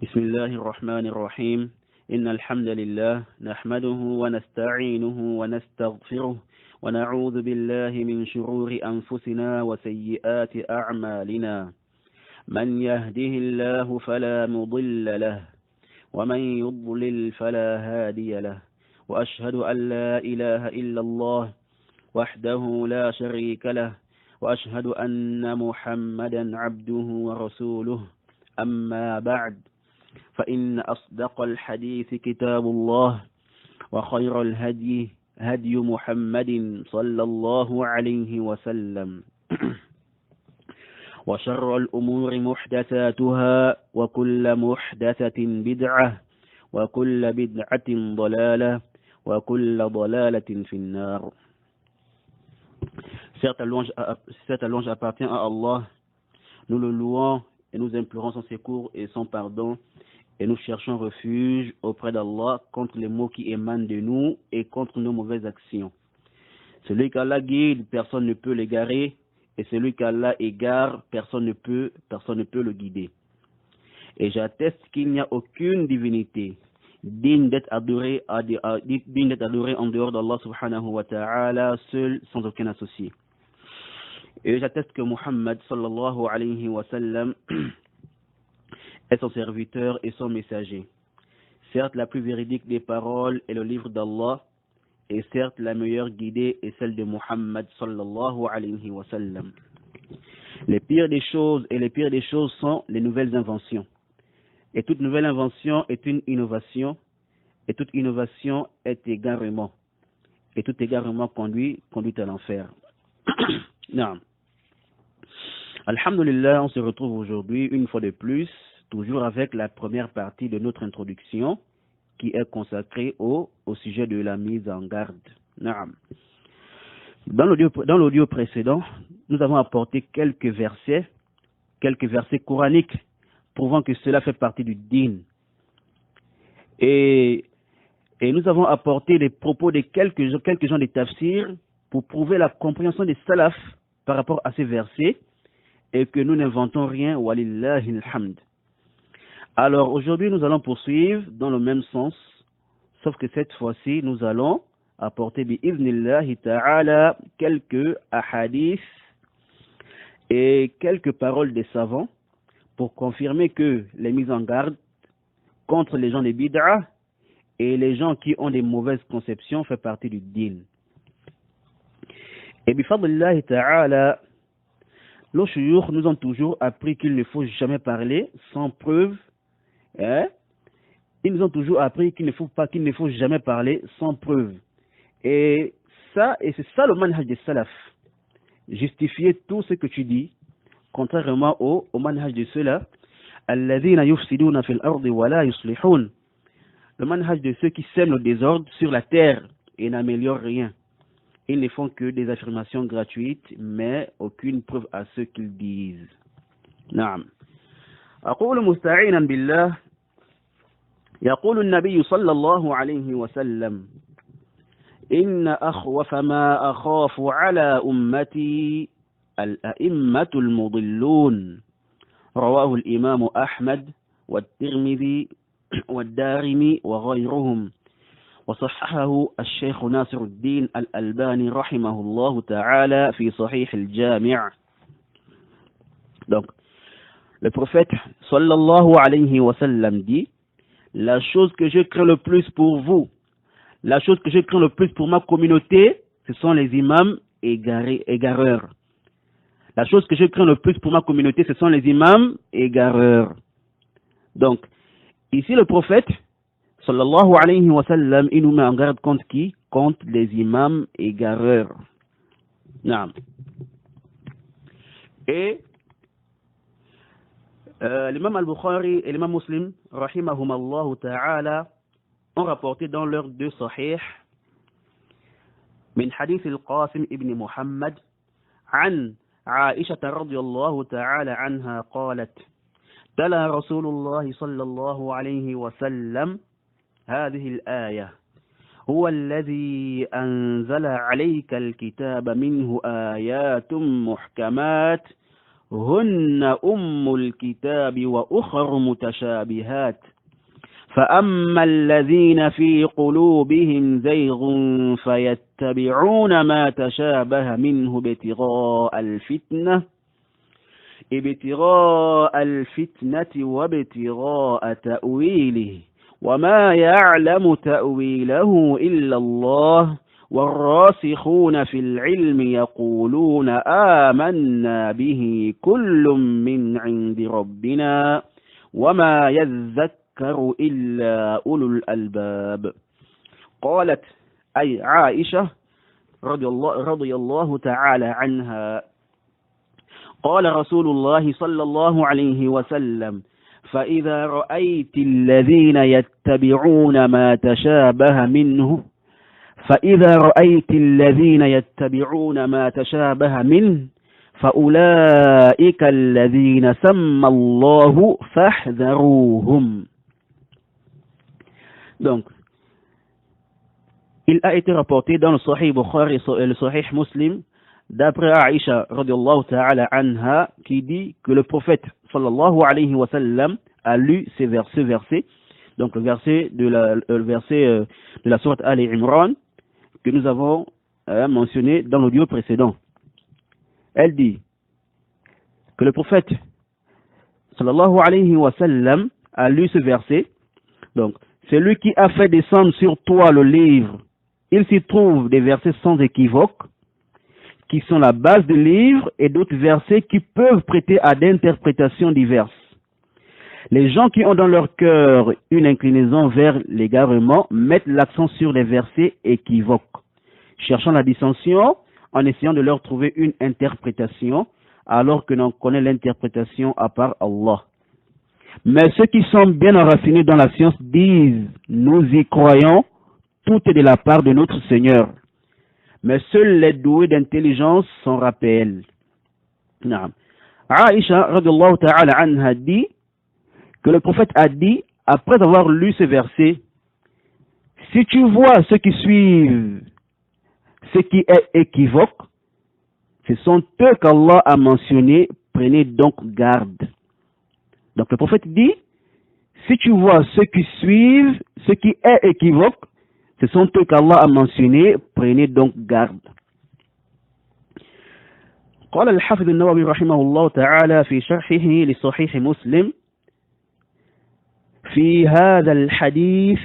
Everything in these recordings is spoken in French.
بسم الله الرحمن الرحيم إن الحمد لله نحمده ونستعينه ونستغفره ونعوذ بالله من شرور أنفسنا وسيئات أعمالنا من يهده الله فلا مضل له ومن يضلل فلا هادي له وأشهد أن لا إله إلا الله وحده لا شريك له وأشهد أن محمدا عبده ورسوله أما بعد فإن أصدق الحديث كتاب الله وخير الهدي هدي محمد صلى الله عليه وسلم وشر الأمور محدثاتها وكل محدثة بدعة وكل بدعة ضلالة وكل ضلالة في النار. Cette louange appartient à Allah. Nous le louons et nous implorons son secours et son pardon. Et nous cherchons refuge auprès d'Allah contre les maux qui émanent de nous et contre nos mauvaises actions. Celui qu'Allah guide, personne ne peut l'égarer. Et celui qu'Allah égare, personne ne peut le guider. Et j'atteste qu'il n'y a aucune divinité digne d'être adorée en dehors d'Allah subhanahu wa ta'ala, seul, sans aucun associé. Et j'atteste que Muhammad sallallahu alayhi wa sallam est son serviteur et son messager. Certes, la plus véridique des paroles est le livre d'Allah, et certes, la meilleure guidée est celle de Muhammad sallallahu alayhi wa sallam. Les pires des choses sont les nouvelles inventions. Et toute nouvelle invention est une innovation, et toute innovation est égarement. Et tout égarement conduit à l'enfer. Non. Alhamdulillah, on se retrouve aujourd'hui, une fois de plus, toujours avec la première partie de notre introduction, qui est consacrée au sujet de la mise en garde. Naam. Dans l'audio précédent, nous avons apporté quelques versets coraniques prouvant que cela fait partie du din. Et nous avons apporté les propos de quelques gens des tafsirs pour prouver la compréhension des salafs par rapport à ces versets et que nous n'inventons rien, walillahi alhamd. Alors aujourd'hui, nous allons poursuivre dans le même sens, sauf que cette fois-ci, nous allons apporter bi'iznillahi ta'ala quelques ahadiths et quelques paroles des savants pour confirmer que les mises en garde contre les gens des bid'ah et les gens qui ont des mauvaises conceptions fait partie du din. Et bifadlillahi ta'ala, nos shuyukh nous ont toujours appris qu'il ne faut jamais parler sans preuve. Ils nous ont toujours appris qu'il ne faut jamais parler sans preuve. Et c'est ça le manhaj des salaf. Justifier tout ce que tu dis, contrairement au manhaj de ceux-là, alladhina yufsiduna fil ardi wa la yuslihun. Le manhaj de ceux qui sèment le désordre sur la terre et n'améliorent rien. Ils ne font que des affirmations gratuites, mais aucune preuve à ce qu'ils disent. Naam. أقول مستعينا بالله يقول النبي صلى الله عليه وسلم إن أخوف ما أخاف على أمتي الأئمة المضلون رواه الإمام أحمد والترمذي والدارمي وغيرهم وصححه الشيخ ناصر الدين الألباني رحمه الله تعالى في صحيح الجامع. Donc, le prophète sallallahu alayhi wa sallam dit: la chose que je crains le plus pour vous, la chose que je crains le plus pour ma communauté, ce sont les imams égareurs. La chose que je crains le plus pour ma communauté, ce sont les imams égareurs. Donc, ici le prophète sallallahu alayhi wa sallam, il nous met en garde contre qui? Contre les imams égareurs. Naam. Et l'imam al-Bukhari et l'imam Muslim, rahimahumallahu ta'ala, ont rapporté dans leurs deux sahih من حديث القاسم ابن محمد عن عائشة رضي الله تعالى عنها قالت: تلا رسول الله صلى الله عليه وسلم هذه الآية: هو الذي أنزل عليك الكتاب منه آيات محكمات هن أم الكتاب وأخر متشابهات فأما الذين في قلوبهم زيغ فيتبعون ما تشابه منه ابتغاء الفتنة وابتغاء تأويله وما يعلم تأويله إلا الله والراسخون في العلم يقولون آمنا به كل من عند ربنا وما يذكر إلا أولو الألباب. قالت أي عائشة رضي الله تعالى عنها قال رسول الله صلى الله عليه وسلم فإذا رأيت الذين يتبعون ما تشابه منه فأولئك الذين سمى الله فاحذروهم. Donc, il a été rapporté dans le Sahih Bukhari et le Sahih Muslim d'après Aïcha radiallahu ta'ala anha qui dit que le prophète sallallahu alayhi wa sallam a lu ce verset, donc le verset de la sourate Ali Imran que nous avons mentionné dans l'audio précédent. Elle dit que le prophète sallallahu alayhi wa sallam a lu ce verset. Donc, c'est lui qui a fait descendre sur toi le livre. Il s'y trouve des versets sans équivoque qui sont la base du livre et d'autres versets qui peuvent prêter à d'interprétations diverses. Les gens qui ont dans leur cœur une inclinaison vers l'égarement mettent l'accent sur les versets équivoques, cherchant la dissension en essayant de leur trouver une interprétation alors que l'on connaît l'interprétation à part Allah. Mais ceux qui sont bien enracinés dans la science disent « Nous y croyons, tout est de la part de notre Seigneur. » Mais seuls les doués d'intelligence s'en rappellent. Aïcha radiallahu ta'ala anha dit que le prophète a dit, après avoir lu ce verset, si tu vois ceux qui suivent ce qui est équivoque, ce sont eux qu'Allah a mentionnés, prenez donc garde. Donc le prophète dit, si tu vois ceux qui suivent ce qui est équivoque, ce sont eux qu'Allah a mentionnés, prenez donc garde. قال الحافظ النووي رحمه الله تعالى في شرحه لصحيح مسلم في هذا الحديث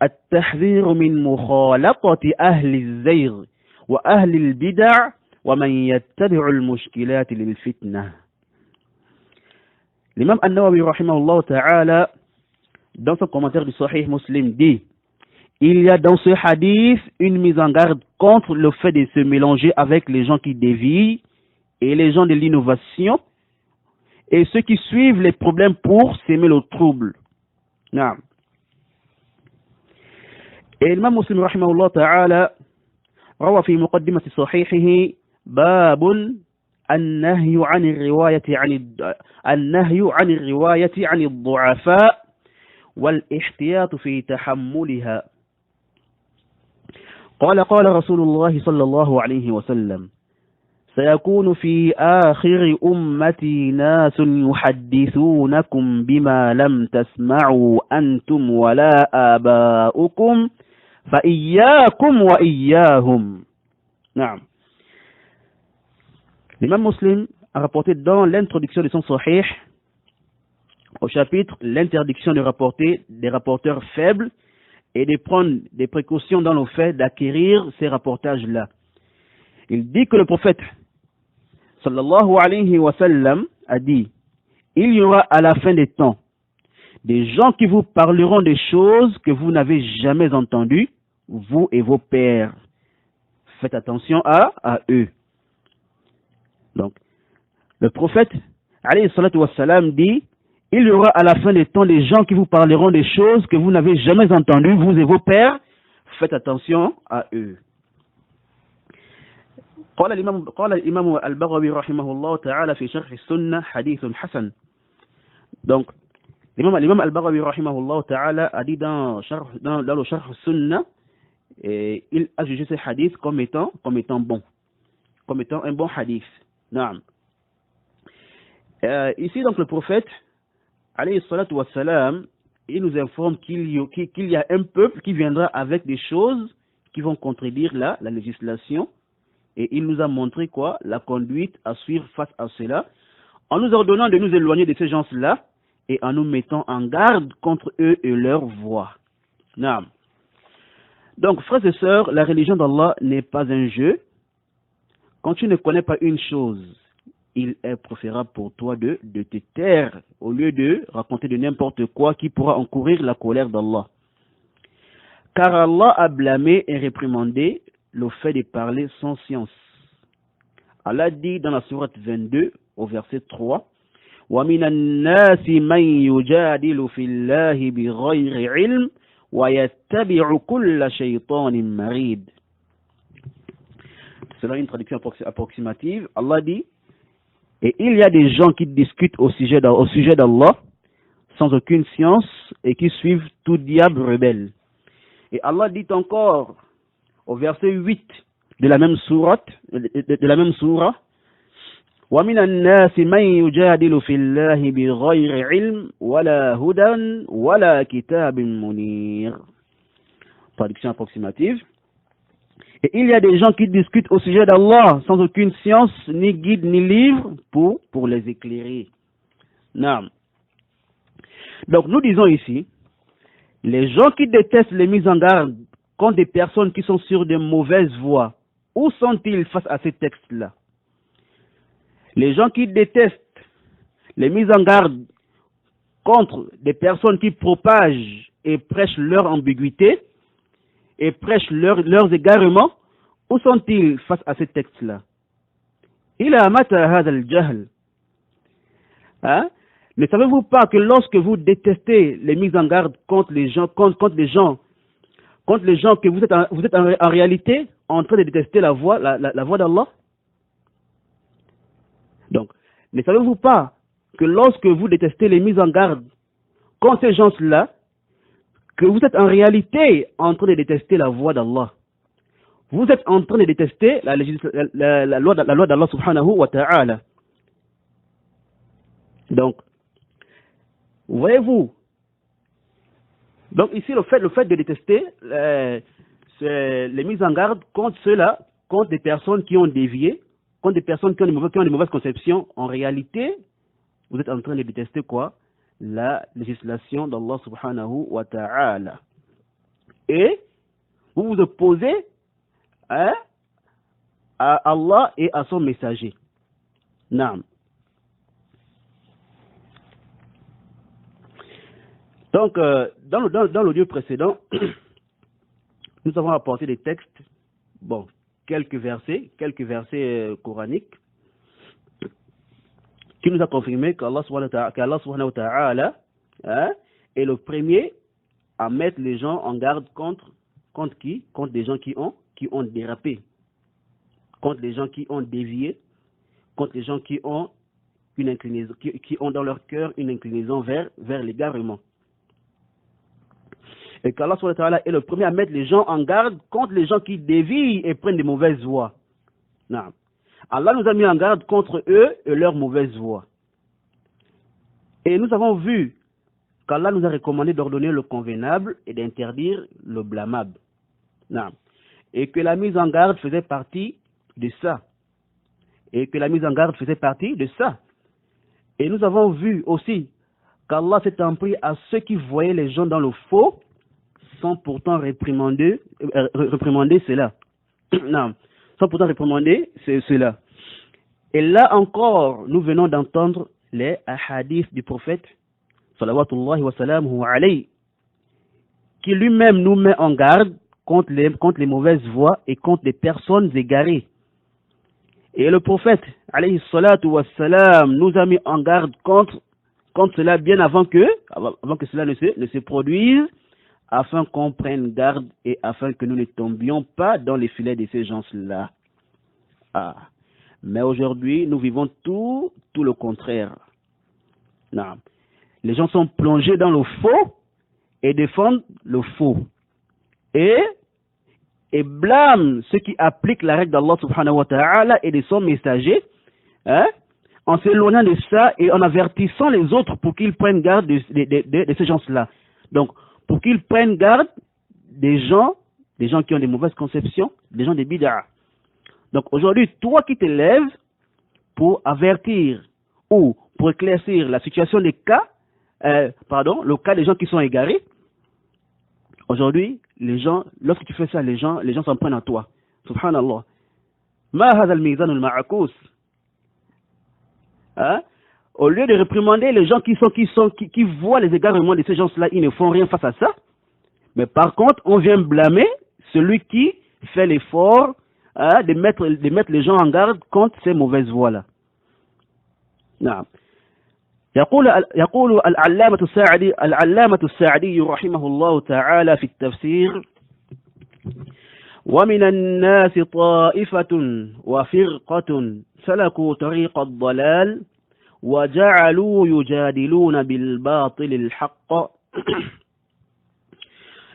التحذير من مخالطة أهل الزيغ وأهل البدع ومن يتبع المشكلات للفتنة. L'imam An-Nawawi rahimahullah ta'ala dans son commentaire du Sahih Muslim dit il y a dans ce hadith une mise en garde contre le fait de se mélanger avec les gens qui dévient et les gens de l'innovation et ceux qui suivent les problèmes pour s'aimer le trouble. نعم. الإمام مسلم رحمه الله تعالى روى في مقدمة صحيحه باب النهي عن الرواية عن الضعفاء والاحتياط في تحملها. قال رسول الله صلى الله عليه وسلم سيكون في آخر أمتي ناس يحدثونكم بما لم تسمعوا أنتم ولا آباؤكم فإياكم وإياهم. نعم. L'imam Muslim a rapporté dans l'introduction de son Sahih au chapitre l'interdiction de rapporter des rapporteurs faibles et de prendre des précautions dans le fait d'acquérir ces rapportages-là. Il dit que le prophète sallallahu alayhi wa sallam a dit il y aura à la fin des temps des gens qui vous parleront des choses que vous n'avez jamais entendues, vous et vos pères. Faites attention à eux. Donc, le prophète alayhi salatu wa salam dit il y aura à la fin des temps des gens qui vous parleront des choses que vous n'avez jamais entendues, vous et vos pères. Faites attention à eux. قال الإمام البغوي رحمه الله تعالى في شرح السنة حديث حسن. Donc, l'imam al-Baghawi rahimahullah ta'ala a dit dans le Sharh Sunnah, il a jugé ce hadith comme étant bon, comme étant un bon hadith. Naam. Ici, donc, le prophète, alayhi salatu wassalam, il nous informe qu'il y a un peuple qui viendra avec des choses qui vont contredire la législation. Et il nous a montré quoi? La conduite à suivre face à cela, en nous ordonnant de nous éloigner de ces gens-là et en nous mettant en garde contre eux et leur voie. Naam. Donc, frères et sœurs, la religion d'Allah n'est pas un jeu. Quand tu ne connais pas une chose, il est préférable pour toi de te taire au lieu de raconter de n'importe quoi qui pourra encourir la colère d'Allah. Car Allah a blâmé et réprimandé le fait de parler sans science. Allah dit dans la sourate 22 au verset 3, وَمِنَ النَّاسِ مَنْ يُجَادِلُ فِي اللَّهِ بِغَيْرِ عِلْمٍ وَيَتَّبِعُ كُلَّ شَيْطَانٍ مَرِيدٍ. C'est là une traduction approximative. Allah dit, et il y a des gens qui discutent au sujet d'Allah sans aucune science et qui suivent tout diable rebelle. Et Allah dit encore au verset 8 de la même sourate, وَمِنَ النَّاسِ مَنْ يُجَادِلُ فِي اللَّهِ بِغَيْرِ عِلْمٍ وَلَا هُدًى وَلَا كِتَابٍ مُنِيرٍ. Traduction approximative. Et il y a des gens qui discutent au sujet d'Allah sans aucune science, ni guide, ni livre pour les éclairer. Non. Donc nous disons ici, les gens qui détestent les mises en garde contre des personnes qui sont sur de mauvaises voies, où sont-ils face à ces textes-là? Les gens qui détestent les mises en garde contre des personnes qui propagent et prêchent leur ambiguïté et prêchent leurs égarements, où sont-ils face à ces textes-là? Ila mata hadha al-jahl. Ne savez-vous pas que lorsque vous détestez les mises en garde contre les gens que vous êtes en réalité en train de détester la voie d'Allah? Donc, ne savez-vous pas que lorsque vous détestez les mises en garde contre ces gens-là, que vous êtes en réalité en train de détester la voie d'Allah? Vous êtes en train de détester la loi d'Allah subhanahu wa ta'ala. Donc, voyez-vous, donc ici le fait de détester les mises en garde contre ceux-là, contre des personnes qui ont dévié, contre des personnes qui ont des mauvaises conceptions, en réalité, vous êtes en train de détester quoi? La législation d'Allah subhanahu wa ta'ala. Et vous vous opposez à Allah et à son messager. Naam. Donc, dans l'audio précédent, nous avons apporté des textes, bon, quelques versets coraniques, qui nous a confirmé qu'Allah subhanahu wa ta'ala est le premier à mettre les gens en garde contre qui? Contre des gens qui ont dérapé, contre les gens qui ont dévié, contre les gens qui ont une inclinaison, qui ont dans leur cœur une inclinaison vers l'égarement. Et qu'Allah subhanahu wa ta'ala est le premier à mettre les gens en garde contre les gens qui dévient et prennent des mauvaises voies. Non. Allah nous a mis en garde contre eux et leurs mauvaises voies. Et nous avons vu qu'Allah nous a recommandé d'ordonner le convenable et d'interdire le blâmable. Non. Et que la mise en garde faisait partie de ça. Et nous avons vu aussi qu'Allah s'est en pris à ceux qui voyaient les gens dans le faux sans pourtant réprimander cela. Non, sans pourtant réprimander cela. Et là encore, nous venons d'entendre les hadiths du prophète, salawatullahi wa salamuhu alayhi, qui lui-même nous met en garde contre les mauvaises voies et contre les personnes égarées. Et le prophète, alayhi salatu wa salam, nous a mis en garde contre cela bien avant que cela ne se produise, afin qu'on prenne garde et afin que nous ne tombions pas dans les filets de ces gens-là. Mais aujourd'hui, nous vivons tout le contraire. Non. Les gens sont plongés dans le faux et défendent le faux. Et blâment ceux qui appliquent la règle d'Allah subhanahu wa ta'ala et de son messager, en s'éloignant de ça et en avertissant les autres pour qu'ils prennent garde de ces gens-là. Donc, pour qu'ils prennent garde des gens qui ont des mauvaises conceptions, des gens des bid'a. Donc, aujourd'hui, toi qui te lèves pour avertir ou pour éclaircir la situation des cas, le cas des gens qui sont égarés, aujourd'hui, les gens, lorsque tu fais ça, les gens s'en prennent à toi. Subhanallah. Ma hadha al-mizan al-ma'akus. Au lieu de réprimander les gens qui voient les égarements de ces gens-là, ils ne font rien face à ça. Mais par contre, on vient blâmer celui qui fait l'effort de mettre les gens en garde contre ces mauvaises voies-là. نعم. يقول العلامة السعدي رحمه الله تعالى في التفسير: ومن الناس طائفة وفرقة سلكوا طريق الضلال وجعلوا يجادلون بالباطل الحق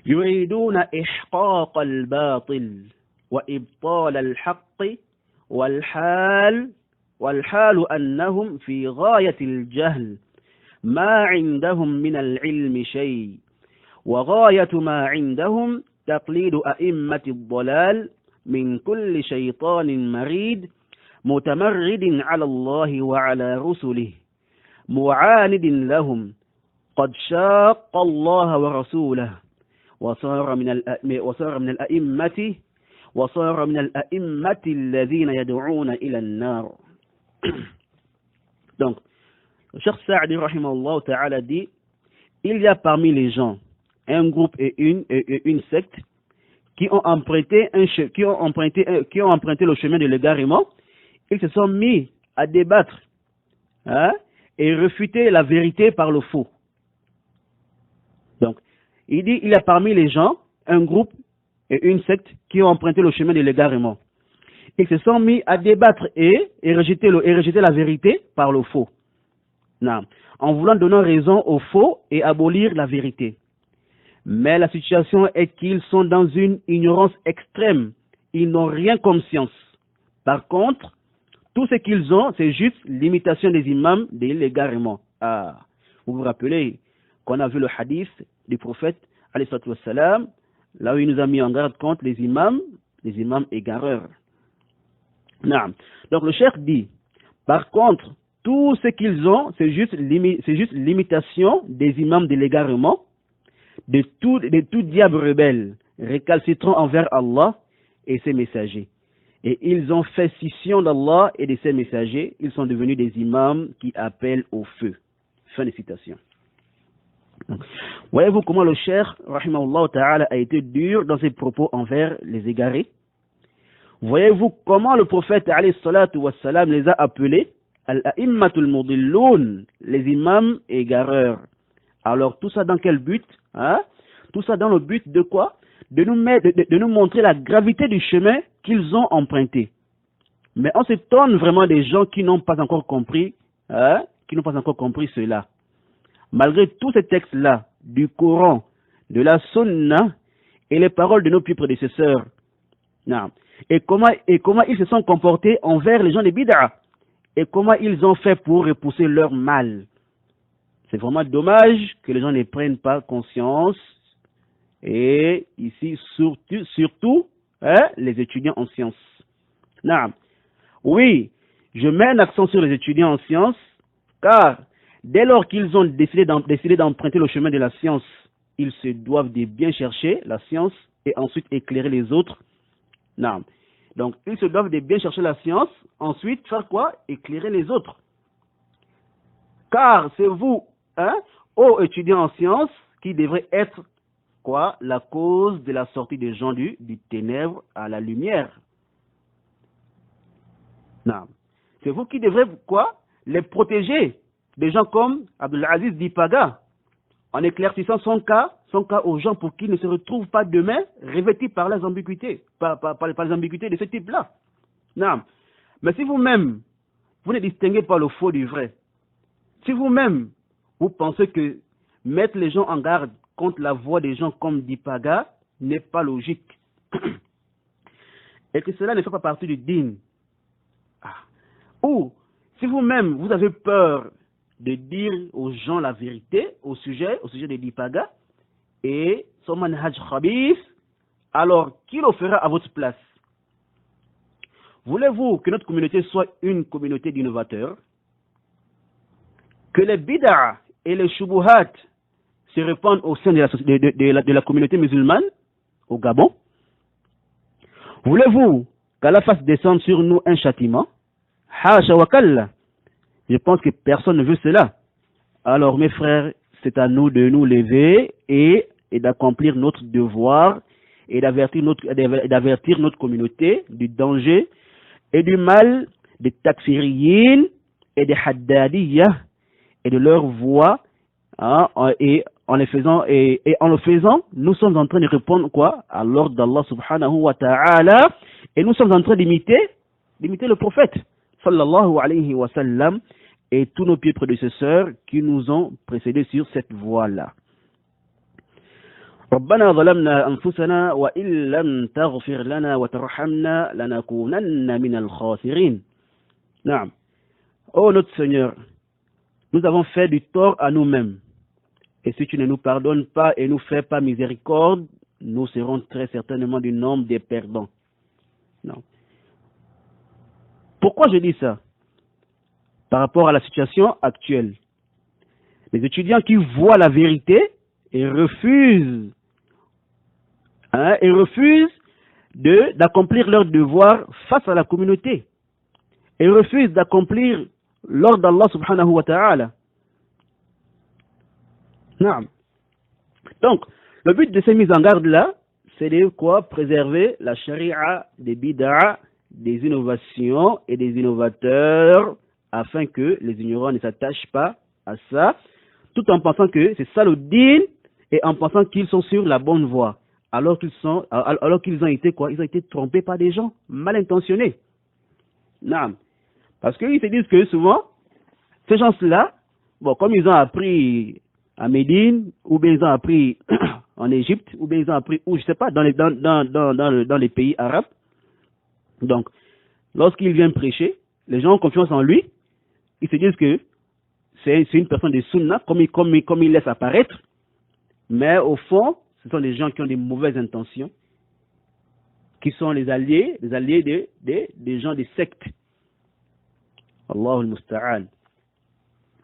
يريدون إحقاق الباطل وإبطال الحق والحال أنهم في غاية الجهل ما عندهم من العلم شيء وغاية ما عندهم تقليد أئمة الضلال من كل شيطان مريد متمرد على الله وعلى رسله معاند لهم قد شاق الله ورسوله وصار من الأئمة الذين يدعون إلى النار. Donc, le Cheikh Sa'di rahimahullah ta'ala dit: il y a parmi les gens un groupe et une secte qui ont emprunté le chemin de l'égarement. Ils se sont mis à débattre et refuter la vérité par le faux. Donc, il dit: il y a parmi les gens un groupe et une secte qui ont emprunté le chemin de l'égarement. Ils se sont mis à débattre et rejeter la vérité par le faux. Non. En voulant donner raison au faux et abolir la vérité. Mais la situation est qu'ils sont dans une ignorance extrême. Ils n'ont rien comme science. Par contre, tout ce qu'ils ont, c'est juste l'imitation des imams de l'égarement. Vous vous rappelez qu'on a vu le hadith du prophète, alayhi salatu wassalam, là où il nous a mis en garde contre les imams égareurs. Non. Donc le cheikh dit, par contre, tout ce qu'ils ont, c'est juste l'imitation des imams de l'égarement, de tout diable rebelle, récalcitrant envers Allah et ses messagers. Et ils ont fait scission d'Allah et de ses messagers. Ils sont devenus des imams qui appellent au feu. Fin de citation. Voyez-vous comment le cheikh, rahimahullah ta'ala, a été dur dans ses propos envers les égarés? Voyez-vous comment le prophète, alayhi salatu wassalam, les a appelés al-a'immatul mudilloun, les imams égareurs. Alors tout ça dans quel but? Tout ça dans le but de quoi? De nous montrer la gravité du chemin qu'ils ont emprunté. Mais on s'étonne vraiment des gens qui n'ont pas encore compris, cela. Malgré tous ces textes-là, du Coran, de la Sunna et les paroles de nos plus prédécesseurs. Non. Et comment ils se sont comportés envers les gens des bid'a, et comment ils ont fait pour repousser leur mal. C'est vraiment dommage que les gens ne prennent pas conscience, et ici surtout les étudiants en sciences. Non. Oui, je mets un accent sur les étudiants en sciences, car dès lors qu'ils ont décidé d'emprunter le chemin de la science, ils se doivent de bien chercher la science et ensuite éclairer les autres. Non. Donc, ils se doivent de bien chercher la science, ensuite faire quoi? Éclairer les autres. Car c'est vous, ô étudiants en sciences, qui devrez être quoi? La cause de la sortie des gens du ténèbre à la lumière. Non. C'est vous qui devrez quoi? Les protéger des gens comme Abdelaziz Dipaga, en éclaircissant son cas aux gens pour qu'ils ne se retrouvent pas demain revêtis par les ambiguïtés, par les ambiguïtés de ce type-là. Non. Mais si vous-même, vous ne distinguez pas le faux du vrai, si vous-même, vous pensez que mettre les gens en garde contre la voix des gens comme Dipaga n'est pas logique, et que cela ne fait pas partie du din, ou Si vous-même, vous avez peur de dire aux gens la vérité au sujet de l'Ipaga et son manhaj khabith, alors qui le fera à votre place? Voulez-vous que notre communauté soit une communauté d'innovateurs? Que les bid'ah et les shubuhat se répandent au sein de la communauté musulmane au Gabon? Voulez-vous qu'Allah fasse descendre sur nous un châtiment? Hasha wa kalla. Je pense que personne ne veut cela. Alors mes frères, c'est à nous de nous lever et d'accomplir notre devoir et d'avertir notre communauté du danger et du mal des takfiriyin et des haddadiyah et de leur voix, hein, et en le faisant, nous sommes en train de répondre quoi? À l'ordre d'Allah subhanahu wa ta'ala, et nous sommes en train d'imiter le prophète sallallahu alayhi wa sallam et tous nos pieds prédécesseurs qui nous ont précédés sur cette voie-là. ربنا ظلمنا أنفسنا وإن لم تغفر لنا وترحمنا لنكونن من الخاسرين. نعم. Oh notre Seigneur, nous avons fait du tort à nous-mêmes. Et si tu ne nous pardonnes pas et nous fais pas miséricorde, nous serons très certainement du nombre des perdants. Non. Pourquoi je dis ça? Par rapport à la situation actuelle. Les étudiants qui voient la vérité et refusent d'accomplir leur devoir face à la communauté et refusent d'accomplir l'ordre d'Allah subhanahu wa ta'ala. Donc, le but de ces mises en garde-là, c'est de quoi? Préserver la charia des bid'a, des innovations et des innovateurs, afin que les ignorants ne s'attachent pas à ça, tout en pensant que c'est ça le din et en pensant qu'ils sont sur la bonne voie, alors qu'ils ont été quoi? Ils ont été trompés par des gens mal intentionnés. Non. Parce qu'ils se disent que souvent, ces gens-là, bon, comme ils ont appris à Médine, ou bien ils ont appris en Égypte, ou bien ils ont appris, ou je sais pas, dans les pays arabes. Donc, lorsqu'il vient prêcher, les gens ont confiance en lui, ils se disent que c'est une personne de sunna, comme il laisse apparaître, mais au fond, ce sont des gens qui ont des mauvaises intentions, qui sont les alliés des gens des sectes. Allahu al-musta'an.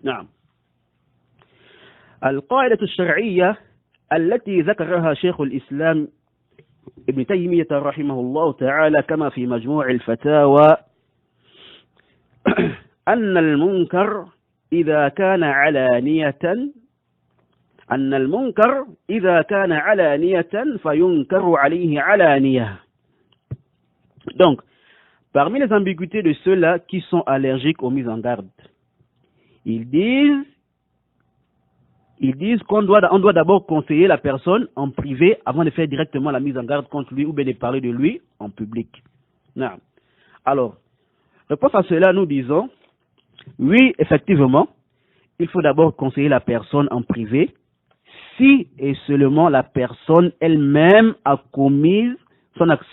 Naam. القاعدة الشرعية التي ذكرها شيخ الإسلام ابن تيمية رحمه الله تعالى كما في مجموع الفتاوى أن المنكر إذا كان علانية فينكر عليه علانية. Donc, parmi les ambiguïtés de ceux-là qui sont allergiques aux mises en garde, ils disent qu'on doit d'abord conseiller la personne en privé avant de faire directement la mise en garde contre lui ou bien de parler de lui en public. Non. Alors, réponse à cela, nous disons, oui, effectivement, il faut d'abord conseiller la personne en privé si et seulement la personne elle-même a commis son acte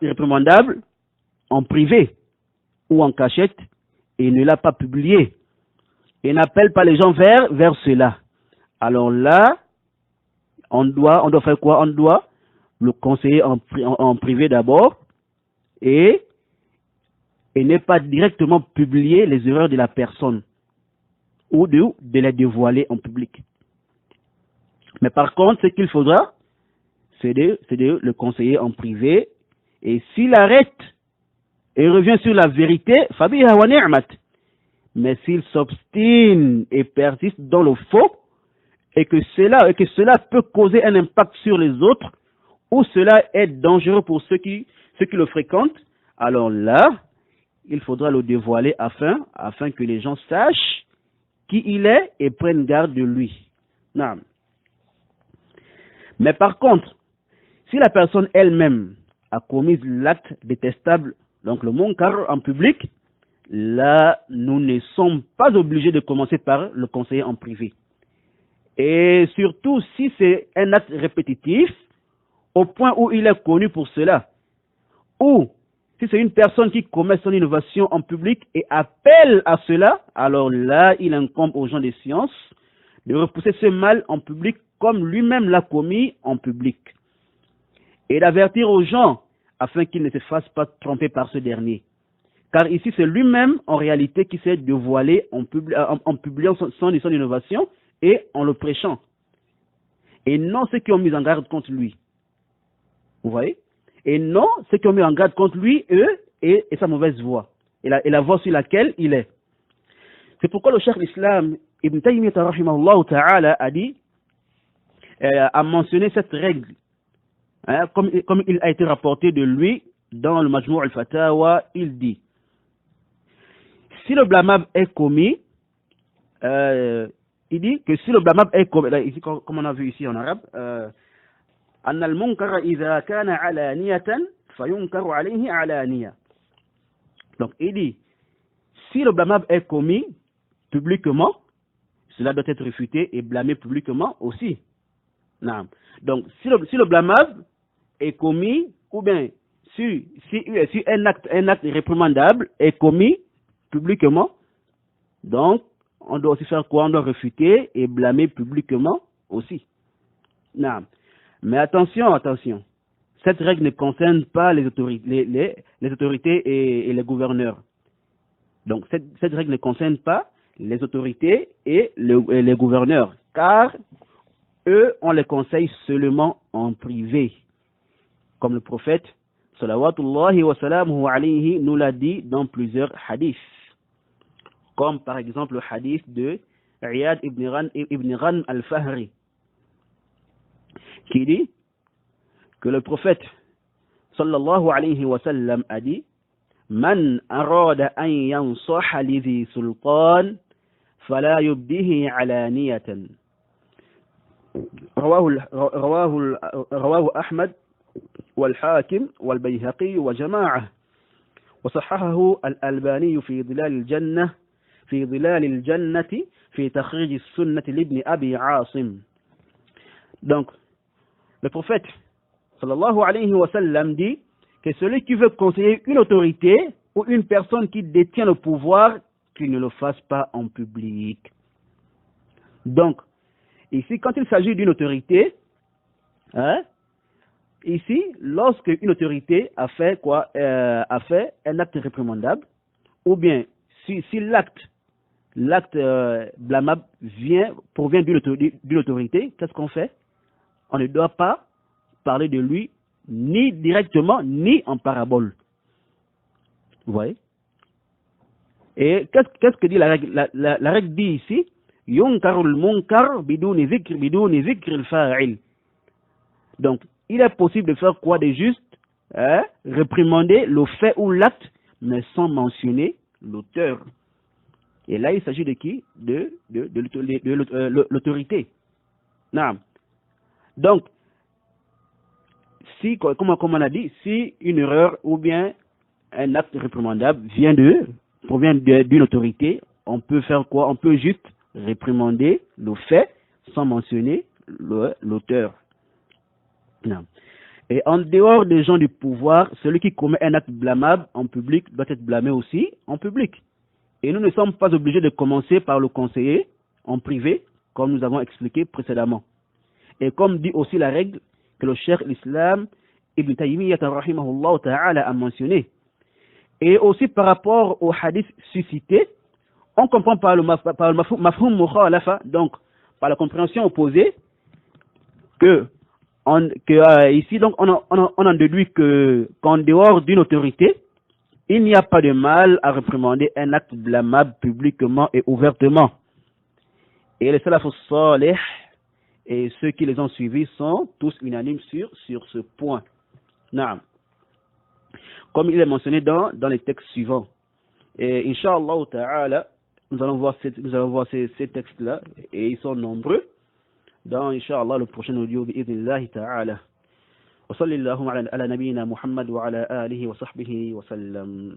réprimandable en privé ou en cachette et ne l'a pas publié et n'appelle pas les gens vers cela. Alors là, on doit faire quoi? On doit le conseiller en privé d'abord et ne pas directement publier les erreurs de la personne ou de les dévoiler en public. Mais par contre, ce qu'il faudra, c'est de le conseiller en privé, et s'il arrête et revient sur la vérité, fabiha wa ni'mat. Mais s'il s'obstine et persiste dans le faux, et que cela peut causer un impact sur les autres, ou cela est dangereux pour ceux qui le fréquentent, alors là, il faudra le dévoiler afin que les gens sachent qui il est et prennent garde de lui. Non. Mais par contre, si la personne elle-même a commis l'acte détestable, donc le munkar en public, là, nous ne sommes pas obligés de commencer par le conseiller en privé. Et surtout si c'est un acte répétitif, au point où il est connu pour cela, ou Si c'est une personne qui commet son innovation en public et appelle à cela, alors là, il incombe aux gens des sciences de repousser ce mal en public comme lui-même l'a commis en public et d'avertir aux gens afin qu'ils ne se fassent pas tromper par ce dernier. Car ici, c'est lui-même en réalité qui s'est dévoilé en publiant son innovation et en le prêchant. Et non ceux qui ont mis en garde contre lui. Vous voyez? Et non ceux qui ont mis en garde contre lui, eux, et sa mauvaise voie. Et la voie sur laquelle il est. C'est pourquoi le cheikh l'Islam, Ibn Taymiyyah rahimahullah ta'ala, a dit, a mentionné cette règle, hein, comme il a été rapporté de lui dans le Majmou' al-Fatawa, il dit, si le blâmable est commis, il dit que si le blâmable est commis, là, ici, comme on a vu ici en arabe, أن المنكر إذا كان علانية فينكر عليه علانية. Donc il dit, si le blâmable est commis publiquement, cela doit être réfuté et blâmé publiquement aussi. Non. Donc si le blâmable est commis, ou bien si un acte réprimandable est commis publiquement, donc on doit aussi faire quoi? On doit réfuter et blâmer publiquement aussi. Non. Mais attention, cette règle ne concerne pas les autorités, les autorités et les gouverneurs. Donc cette règle ne concerne pas les autorités et les gouverneurs, car eux, on les conseille seulement en privé. Comme le prophète, salawatullahi wa salamuhu alayhi, nous l'a dit dans plusieurs hadiths. Comme par exemple le hadith de Iyad ibn Ghanm al-Fahri, qui dit que le prophète sallallahu alayhi wa sallam a dit Man arada an yansaha lidhi sultan fala yubdihi alaniyatan. رواه أحمد والحاكم والبيهقي وجماعة وصححه الألباني في ظلال الجنة في تخريج السنة لابن أبي عاصم. Donc le prophète sallallahu alayhi wa sallam dit que celui qui veut conseiller une autorité ou une personne qui détient le pouvoir, qu'il ne le fasse pas en public. Donc, ici, quand il s'agit d'une autorité, hein, ici, lorsque une autorité a fait un acte réprimandable, ou bien si l'acte blâmable provient d'une autorité, qu'est-ce qu'on fait? On ne doit pas parler de lui ni directement, ni en parabole. Vous voyez? Et qu'est-ce que dit la règle? La règle dit ici, yunkarul munkar bidouni zikr al-fa'il. Donc, il est possible de faire quoi de juste? Réprimander le fait ou l'acte, mais sans mentionner l'auteur. Et là, il s'agit de qui? De l'autorité. Donc, si, comme on a dit, si une erreur ou bien un acte réprimandable provient d'une autorité, on peut faire quoi? On peut juste réprimander le fait sans mentionner l'auteur. Et en dehors des gens du pouvoir, celui qui commet un acte blâmable en public doit être blâmé aussi en public. Et nous ne sommes pas obligés de commencer par le conseiller en privé, comme nous avons expliqué précédemment. Et comme dit aussi la règle que le cheikh l'Islam Ibn Taymiyyah rahimahullah ta'ala a mentionné. Et aussi par rapport au hadith suscité, on comprend par le mafhum mukhalafa, donc par la compréhension opposée, ici donc on en déduit qu'en dehors d'une autorité, il n'y a pas de mal à réprimander un acte blâmable publiquement et ouvertement. Et les salafus salih et ceux qui les ont suivis sont tous unanimes sur ce point. Naam. Comme il est mentionné dans les textes suivants. Et Inch'Allah ta'ala, nous allons voir ces textes-là, et ils sont nombreux, dans Inch'Allah le prochain audio bi'idhnillahi ta'ala. Wa sallallahu ala nabiyyina Muhammad wa ala alihi wa sahbihi wa sallam.